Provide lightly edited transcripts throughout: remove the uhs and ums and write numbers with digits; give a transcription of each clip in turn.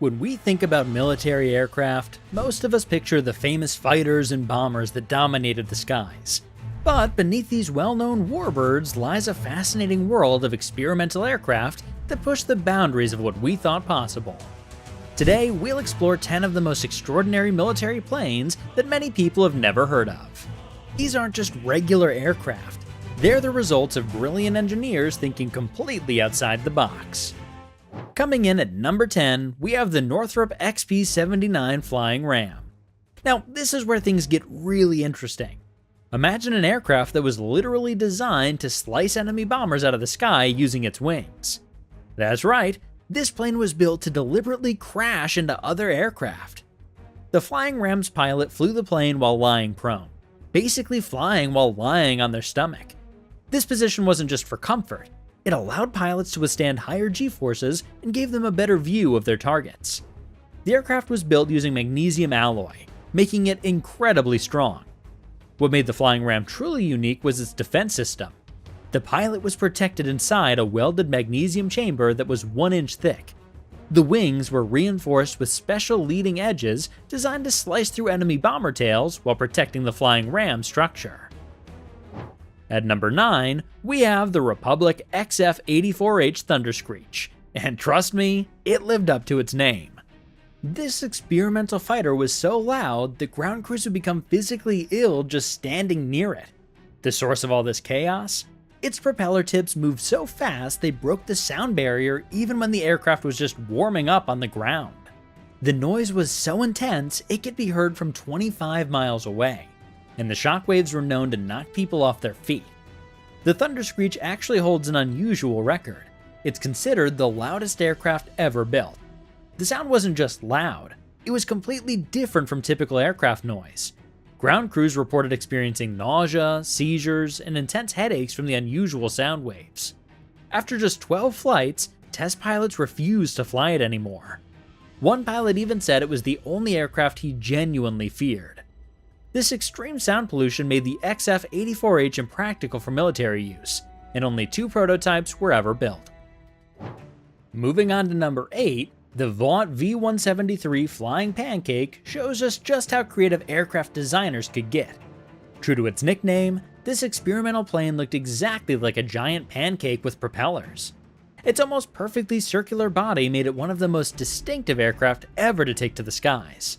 When we think about military aircraft, most of us picture the famous fighters and bombers that dominated the skies. But beneath these well-known warbirds lies a fascinating world of experimental aircraft that push the boundaries of what we thought possible. Today, we'll explore 10 of the most extraordinary military planes that many people have never heard of. These aren't just regular aircraft, they're the results of brilliant engineers thinking completely outside the box. Coming in at number 10, we have the Northrop XP-79 Flying Ram. Now, this is where things get really interesting. Imagine an aircraft that was literally designed to slice enemy bombers out of the sky using its wings. That's right, this plane was built to deliberately crash into other aircraft. The Flying Ram's pilot flew the plane while lying prone, basically flying while lying on their stomach. This position wasn't just for comfort. It allowed pilots to withstand higher G-forces and gave them a better view of their targets. The aircraft was built using magnesium alloy, making it incredibly strong. What made the Flying Ram truly unique was its defense system. The pilot was protected inside a welded magnesium chamber that was 1 inch thick. The wings were reinforced with special leading edges designed to slice through enemy bomber tails while protecting the Flying Ram structure. At number 9, we have the Republic XF-84H Thunderscreech, and trust me, it lived up to its name. This experimental fighter was so loud that ground crews would become physically ill just standing near it. The source of all this chaos? Its propeller tips moved so fast they broke the sound barrier even when the aircraft was just warming up on the ground. The noise was so intense it could be heard from 25 miles away, and the shockwaves were known to knock people off their feet. The Thunderscreech actually holds an unusual record. It's considered the loudest aircraft ever built. The sound wasn't just loud, it was completely different from typical aircraft noise. Ground crews reported experiencing nausea, seizures, and intense headaches from the unusual sound waves. After just 12 flights, test pilots refused to fly it anymore. One pilot even said it was the only aircraft he genuinely feared. This extreme sound pollution made the XF-84H impractical for military use, and only 2 prototypes were ever built. Moving on to number 8, the Vought V-173 Flying Pancake shows us just how creative aircraft designers could get. True to its nickname, this experimental plane looked exactly like a giant pancake with propellers. Its almost perfectly circular body made it one of the most distinctive aircraft ever to take to the skies.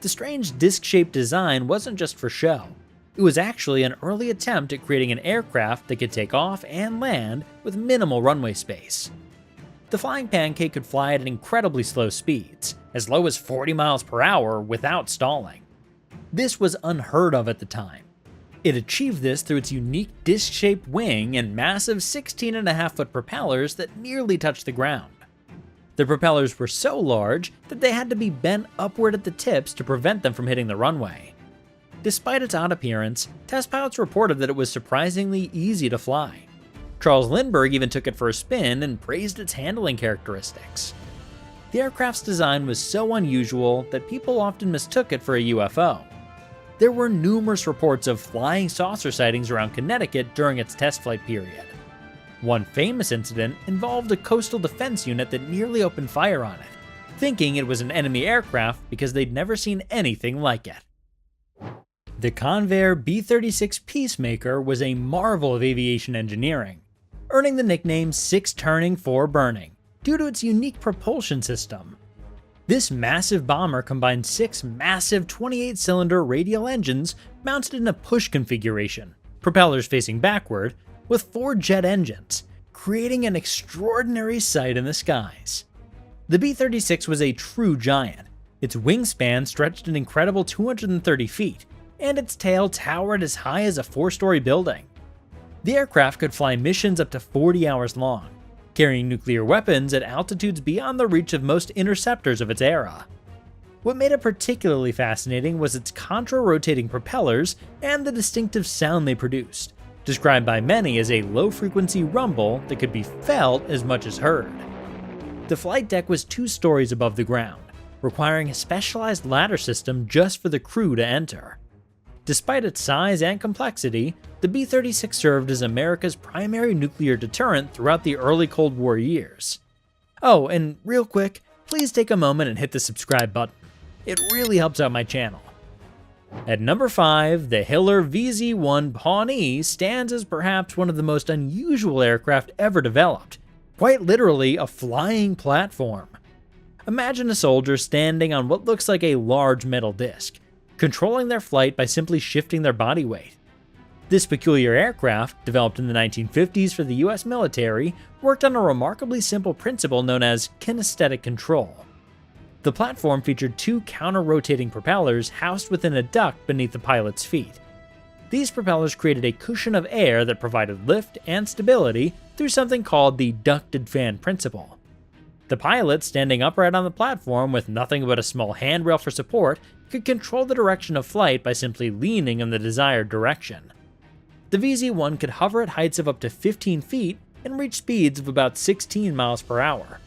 The strange disc-shaped design wasn't just for show. It was actually an early attempt at creating an aircraft that could take off and land with minimal runway space. The Flying Pancake could fly at incredibly slow speeds, as low as 40 miles per hour without stalling. This was unheard of at the time. It achieved this through its unique disc-shaped wing and massive 16.5-foot propellers that nearly touched the ground. The propellers were so large that they had to be bent upward at the tips to prevent them from hitting the runway. Despite its odd appearance, test pilots reported that it was surprisingly easy to fly. Charles Lindbergh even took it for a spin and praised its handling characteristics. The aircraft's design was so unusual that people often mistook it for a UFO. There were numerous reports of flying saucer sightings around Connecticut during its test flight period. One famous incident involved a coastal defense unit that nearly opened fire on it, thinking it was an enemy aircraft because they'd never seen anything like it. The Convair B-36 Peacemaker was a marvel of aviation engineering, earning the nickname 6 turning 4 burning due to its unique propulsion system. This massive bomber combined 6 massive 28-cylinder radial engines mounted in a push configuration, propellers facing backward, with 4 jet engines, creating an extraordinary sight in the skies. The B-36 was a true giant. Its wingspan stretched an incredible 230 feet, and its tail towered as high as a 4-story building. The aircraft could fly missions up to 40 hours long, carrying nuclear weapons at altitudes beyond the reach of most interceptors of its era. What made it particularly fascinating was its contra-rotating propellers and the distinctive sound they produced, described by many as a low-frequency rumble that could be felt as much as heard. The flight deck was 2 stories above the ground, requiring a specialized ladder system just for the crew to enter. Despite its size and complexity, the B-36 served as America's primary nuclear deterrent throughout the early Cold War years. Oh, and real quick, please take a moment and hit the subscribe button. It really helps out my channel. At number 5, the Hiller VZ-1 Pawnee stands as perhaps one of the most unusual aircraft ever developed, quite literally a flying platform. Imagine a soldier standing on what looks like a large metal disc, controlling their flight by simply shifting their body weight. This peculiar aircraft, developed in the 1950s for the US military, worked on a remarkably simple principle known as kinesthetic control. The platform featured 2 counter-rotating propellers housed within a duct beneath the pilot's feet. These propellers created a cushion of air that provided lift and stability through something called the ducted fan principle. The pilot, standing upright on the platform with nothing but a small handrail for support, could control the direction of flight by simply leaning in the desired direction. The VZ-1 could hover at heights of up to 15 feet and reach speeds of about 16 miles per hour.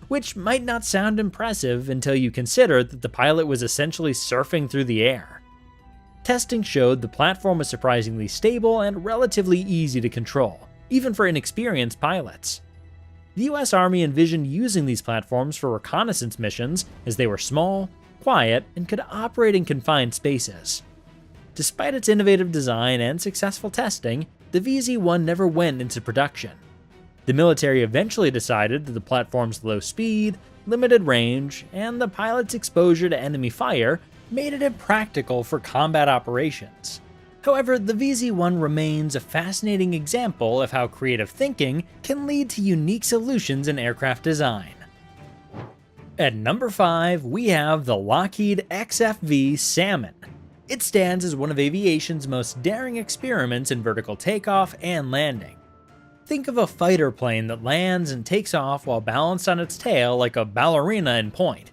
Which might not sound impressive until you consider that the pilot was essentially surfing through the air. Testing showed the platform was surprisingly stable and relatively easy to control, even for inexperienced pilots. The US Army envisioned using these platforms for reconnaissance missions as they were small, quiet, and could operate in confined spaces. Despite its innovative design and successful testing, the VZ-1 never went into production. The military eventually decided that the platform's low speed, limited range, and the pilot's exposure to enemy fire made it impractical for combat operations. However, the VZ-1 remains a fascinating example of how creative thinking can lead to unique solutions in aircraft design. At number 5, we have the Lockheed XFV Salmon. It stands as one of aviation's most daring experiments in vertical takeoff and landing. Think of a fighter plane that lands and takes off while balanced on its tail like a ballerina in point.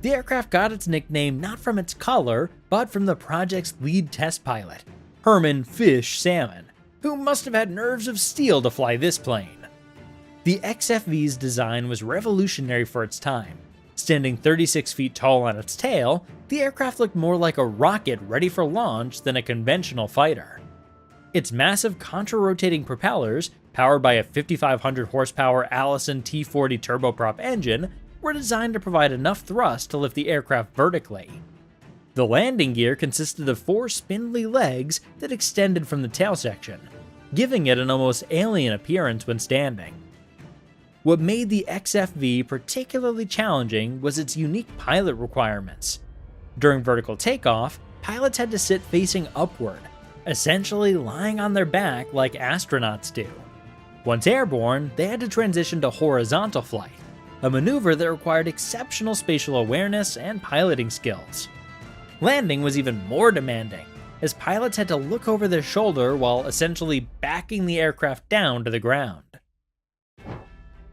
The aircraft got its nickname not from its color, but from the project's lead test pilot, Herman "Fish" Salmon, who must have had nerves of steel to fly this plane. The XFV's design was revolutionary for its time. Standing 36 feet tall on its tail, the aircraft looked more like a rocket ready for launch than a conventional fighter. Its massive contra-rotating propellers, powered by a 5,500 horsepower Allison T40 turboprop engine, were designed to provide enough thrust to lift the aircraft vertically. The landing gear consisted of 4 spindly legs that extended from the tail section, giving it an almost alien appearance when standing. What made the XFV particularly challenging was its unique pilot requirements. During vertical takeoff, pilots had to sit facing upward, essentially lying on their back like astronauts do. Once airborne, they had to transition to horizontal flight, a maneuver that required exceptional spatial awareness and piloting skills. Landing was even more demanding, as pilots had to look over their shoulder while essentially backing the aircraft down to the ground.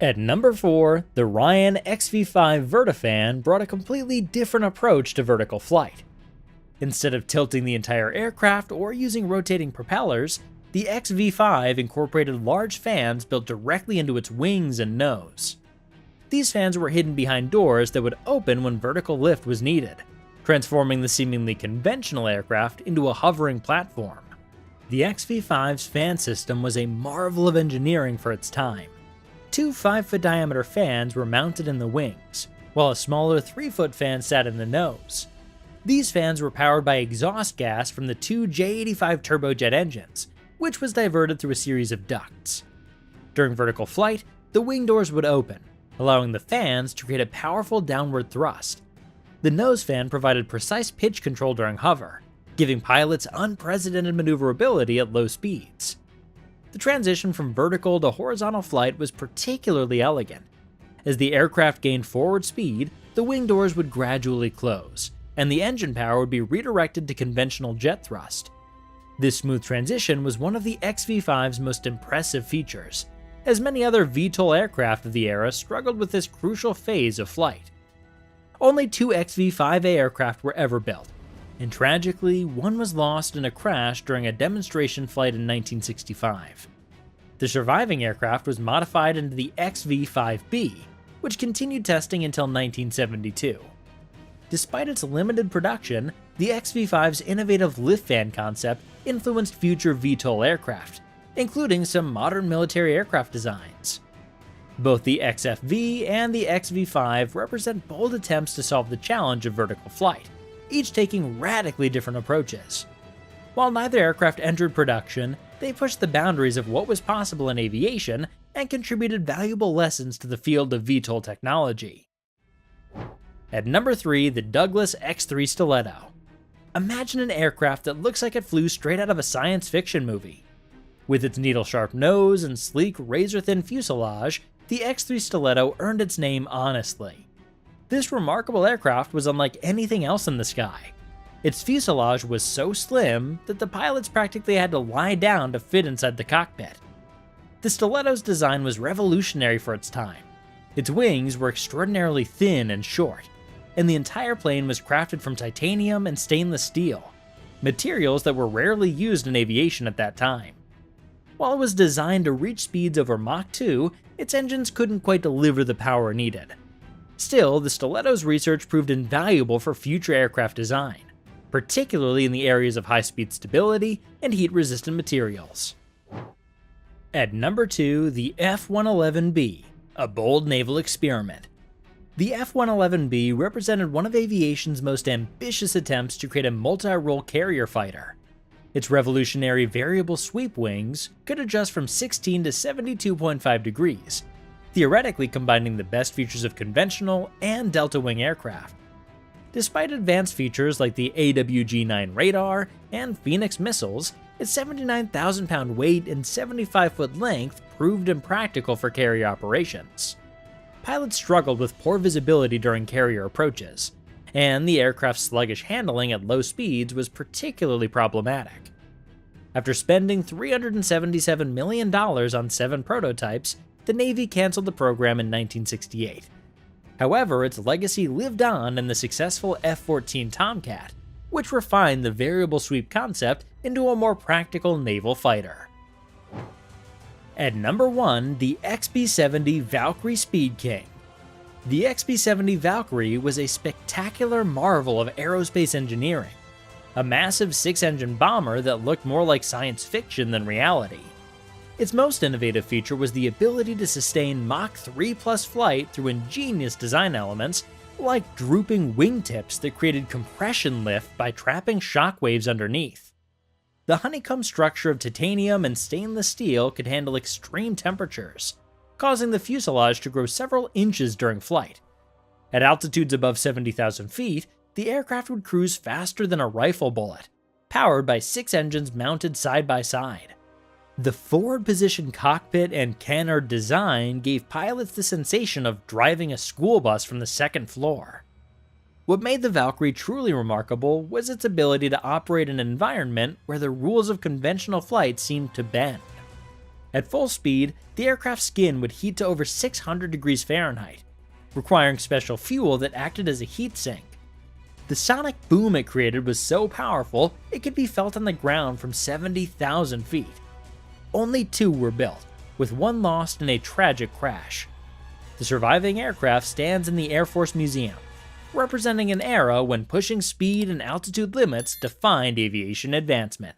At number 4, the Ryan XV5 Vertifan brought a completely different approach to vertical flight. Instead of tilting the entire aircraft or using rotating propellers, the XV5 incorporated large fans built directly into its wings and nose. These fans were hidden behind doors that would open when vertical lift was needed, transforming the seemingly conventional aircraft into a hovering platform. The XV5's fan system was a marvel of engineering for its time. 2 5-foot diameter fans were mounted in the wings, while a smaller 3-foot fan sat in the nose. These fans were powered by exhaust gas from the 2 J85 turbojet engines, which was diverted through a series of ducts. During vertical flight, the wing doors would open, allowing the fans to create a powerful downward thrust. The nose fan provided precise pitch control during hover, giving pilots unprecedented maneuverability at low speeds. The transition from vertical to horizontal flight was particularly elegant. As the aircraft gained forward speed, the wing doors would gradually close, and the engine power would be redirected to conventional jet thrust. This smooth transition was one of the XV5's most impressive features, as many other VTOL aircraft of the era struggled with this crucial phase of flight. Only 2 XV5A aircraft were ever built, and tragically, one was lost in a crash during a demonstration flight in 1965. The surviving aircraft was modified into the XV5B, which continued testing until 1972. Despite its limited production, the XV5's innovative lift fan concept influenced future VTOL aircraft, including some modern military aircraft designs. Both the XFV and the XV5 represent bold attempts to solve the challenge of vertical flight, each taking radically different approaches. While neither aircraft entered production, they pushed the boundaries of what was possible in aviation and contributed valuable lessons to the field of VTOL technology. At number 3, the Douglas X3 Stiletto. Imagine an aircraft that looks like it flew straight out of a science fiction movie. With its needle-sharp nose and sleek, razor-thin fuselage, the X3 Stiletto earned its name honestly. This remarkable aircraft was unlike anything else in the sky. Its fuselage was so slim that the pilots practically had to lie down to fit inside the cockpit. The Stiletto's design was revolutionary for its time. Its wings were extraordinarily thin and short, and the entire plane was crafted from titanium and stainless steel, materials that were rarely used in aviation at that time. While it was designed to reach speeds over Mach 2, its engines couldn't quite deliver the power needed. Still, the Stiletto's research proved invaluable for future aircraft design, particularly in the areas of high-speed stability and heat-resistant materials. At number 2, the F-111B, a bold naval experiment. The F-111B represented one of aviation's most ambitious attempts to create a multi-role carrier fighter. Its revolutionary variable sweep wings could adjust from 16 to 72.5 degrees, theoretically combining the best features of conventional and delta-wing aircraft. Despite advanced features like the AWG-9 radar and Phoenix missiles, its 79,000-pound weight and 75-foot length proved impractical for carrier operations. Pilots struggled with poor visibility during carrier approaches, and the aircraft's sluggish handling at low speeds was particularly problematic. After spending $377 million on 7 prototypes, the Navy canceled the program in 1968. However, its legacy lived on in the successful F-14 Tomcat, which refined the variable sweep concept into a more practical naval fighter. At number 1, the XB-70 Valkyrie Speed King. The XB-70 Valkyrie was a spectacular marvel of aerospace engineering, a massive 6-engine bomber that looked more like science fiction than reality. Its most innovative feature was the ability to sustain Mach 3+ flight through ingenious design elements like drooping wingtips that created compression lift by trapping shock waves underneath. The honeycomb structure of titanium and stainless steel could handle extreme temperatures, causing the fuselage to grow several inches during flight. At altitudes above 70,000 feet, the aircraft would cruise faster than a rifle bullet, powered by 6 engines mounted side by side. The forward-positioned cockpit and canard design gave pilots the sensation of driving a school bus from the second floor. What made the Valkyrie truly remarkable was its ability to operate in an environment where the rules of conventional flight seemed to bend. At full speed, the aircraft's skin would heat to over 600 degrees Fahrenheit, requiring special fuel that acted as a heat sink. The sonic boom it created was so powerful it could be felt on the ground from 70,000 feet. Only 2 were built, with 1 lost in a tragic crash. The surviving aircraft stands in the Air Force Museum, representing an era when pushing speed and altitude limits defined aviation advancement.